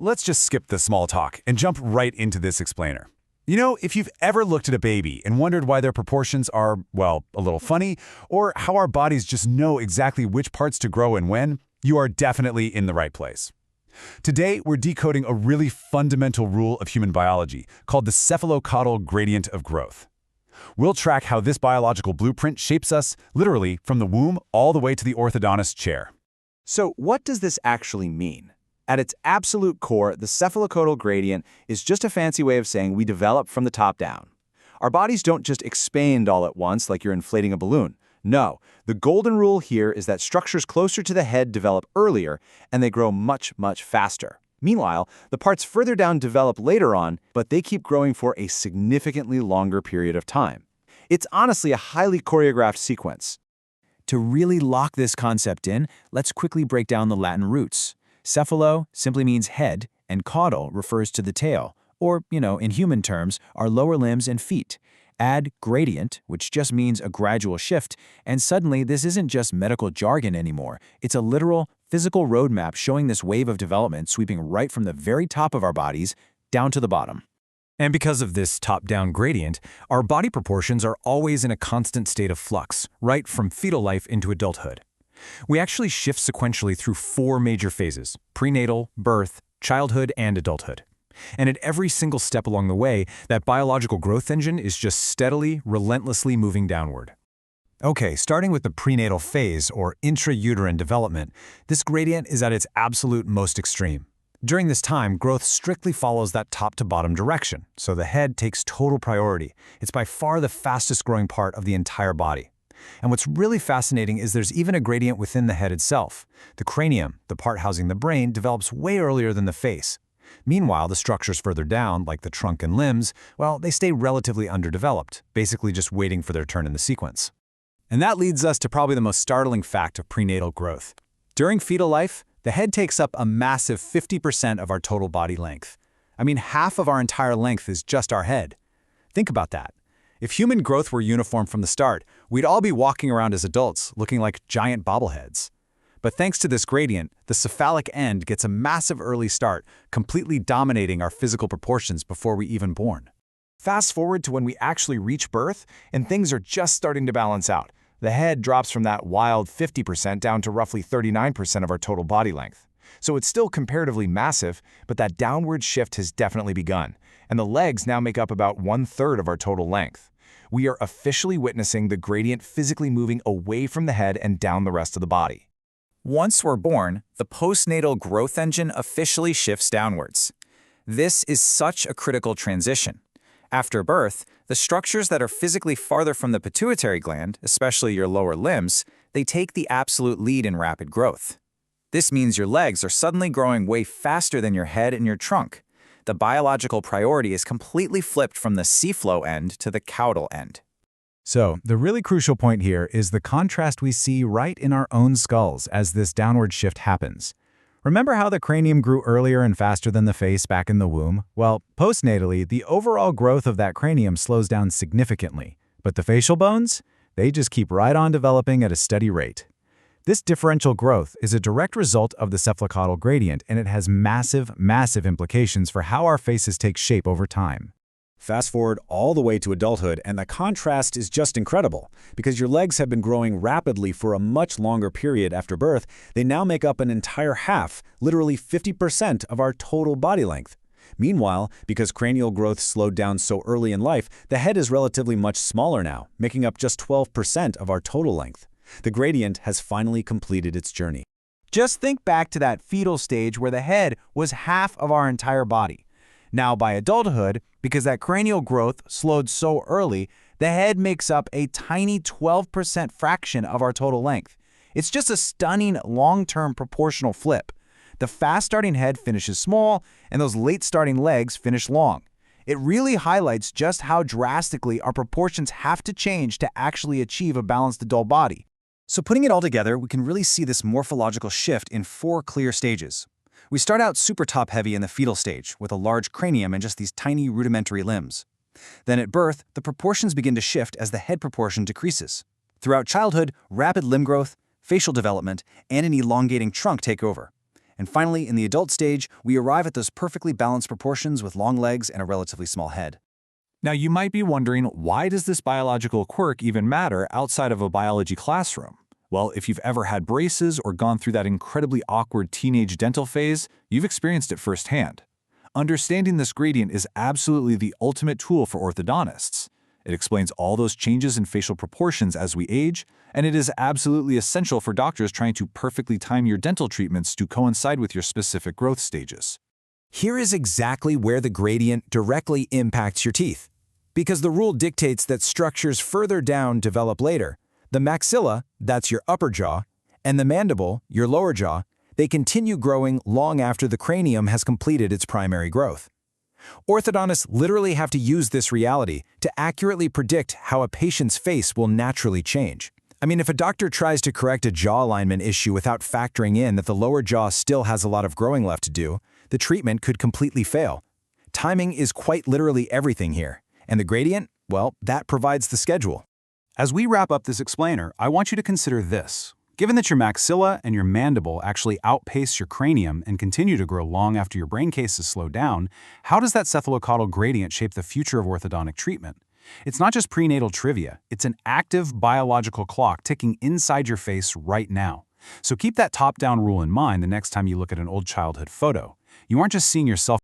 Let's just skip the small talk and jump right into this explainer. You know, if you've ever looked at a baby and wondered why their proportions are, well, a little funny, or how our bodies just know exactly which parts to grow and when, you are definitely in the right place. Today, we're decoding a really fundamental rule of human biology called the cephalocaudal gradient of growth. We'll track how this biological blueprint shapes us, literally, from the womb all the way to the orthodontist's chair. So what does this actually mean? At its absolute core, the cephalocaudal gradient is just a fancy way of saying we develop from the top down. Our bodies don't just expand all at once like you're inflating a balloon. No, the golden rule here is that structures closer to the head develop earlier, and they grow much, much faster. Meanwhile, the parts further down develop later on, but they keep growing for a significantly longer period of time. It's honestly a highly choreographed sequence. To really lock this concept in, let's quickly break down the Latin roots. Cephalo simply means head, and caudal refers to the tail, or, in human terms, our lower limbs and feet. Add gradient, which just means a gradual shift, and suddenly this isn't just medical jargon anymore. It's a literal, physical roadmap showing this wave of development sweeping right from the very top of our bodies down to the bottom. And because of this top-down gradient, our body proportions are always in a constant state of flux, right from fetal life into adulthood. We actually shift sequentially through 4 major phases: prenatal, birth, childhood, and adulthood. And at every single step along the way, that biological growth engine is just steadily, relentlessly moving downward. Okay, starting with the prenatal phase, or intrauterine development, this gradient is at its absolute most extreme. During this time, growth strictly follows that top-to-bottom direction, so the head takes total priority. It's by far the fastest-growing part of the entire body. And what's really fascinating is there's even a gradient within the head itself. The cranium, the part housing the brain, develops way earlier than the face. Meanwhile, the structures further down, like the trunk and limbs, well, they stay relatively underdeveloped, basically just waiting for their turn in the sequence. And that leads us to probably the most startling fact of prenatal growth. During fetal life, the head takes up a massive 50% of our total body length. I mean, half of our entire length is just our head. Think about that. If human growth were uniform from the start, we'd all be walking around as adults, looking like giant bobbleheads. But thanks to this gradient, the cephalic end gets a massive early start, completely dominating our physical proportions before we're even born. Fast forward to when we actually reach birth, and things are just starting to balance out. The head drops from that wild 50% down to roughly 39% of our total body length. So it's still comparatively massive, but that downward shift has definitely begun, and the legs now make up about 1/3 of our total length. We are officially witnessing the gradient physically moving away from the head and down the rest of the body. Once we're born, the postnatal growth engine officially shifts downwards. This is such a critical transition. After birth, the structures that are physically farther from the pituitary gland, especially your lower limbs, they take the absolute lead in rapid growth. This means your legs are suddenly growing way faster than your head and your trunk. The biological priority is completely flipped from the cephalo end to the caudal end. So, the really crucial point here is the contrast we see right in our own skulls as this downward shift happens. Remember how the cranium grew earlier and faster than the face back in the womb? Well, postnatally, the overall growth of that cranium slows down significantly. But the facial bones? They just keep right on developing at a steady rate. This differential growth is a direct result of the cephalocaudal gradient, and it has massive, massive implications for how our faces take shape over time. Fast forward all the way to adulthood, and the contrast is just incredible. Because your legs have been growing rapidly for a much longer period after birth, they now make up an entire half, literally 50% of our total body length. Meanwhile, because cranial growth slowed down so early in life, the head is relatively much smaller now, making up just 12% of our total length. The gradient has finally completed its journey. Just think back to that fetal stage where the head was half of our entire body. Now by adulthood, because that cranial growth slowed so early, the head makes up a tiny 12% fraction of our total length. It's just a stunning long-term proportional flip. The fast-starting head finishes small, and those late-starting legs finish long. It really highlights just how drastically our proportions have to change to actually achieve a balanced adult body. So putting it all together, we can really see this morphological shift in 4 clear stages. We start out super top-heavy in the fetal stage, with a large cranium and just these tiny rudimentary limbs. Then at birth, the proportions begin to shift as the head proportion decreases. Throughout childhood, rapid limb growth, facial development, and an elongating trunk take over. And finally, in the adult stage, we arrive at those perfectly balanced proportions with long legs and a relatively small head. Now, you might be wondering, why does this biological quirk even matter outside of a biology classroom? Well, if you've ever had braces or gone through that incredibly awkward teenage dental phase, you've experienced it firsthand. Understanding this gradient is absolutely the ultimate tool for orthodontists. It explains all those changes in facial proportions as we age, and it is absolutely essential for doctors trying to perfectly time your dental treatments to coincide with your specific growth stages. Here is exactly where the gradient directly impacts your teeth. Because the rule dictates that structures further down develop later, the maxilla, that's your upper jaw, and the mandible, your lower jaw, they continue growing long after the cranium has completed its primary growth. Orthodontists literally have to use this reality to accurately predict how a patient's face will naturally change. I mean, if a doctor tries to correct a jaw alignment issue without factoring in that the lower jaw still has a lot of growing left to do, the treatment could completely fail. Timing is quite literally everything here, and the gradient, well, that provides the schedule. As we wrap up this explainer, I want you to consider this. Given that your maxilla and your mandible actually outpace your cranium and continue to grow long after your brain cases slow down, how does that cephalocaudal gradient shape the future of orthodontic treatment? It's not just prenatal trivia, it's an active biological clock ticking inside your face right now. So keep that top-down rule in mind the next time you look at an old childhood photo. You aren't just seeing yourself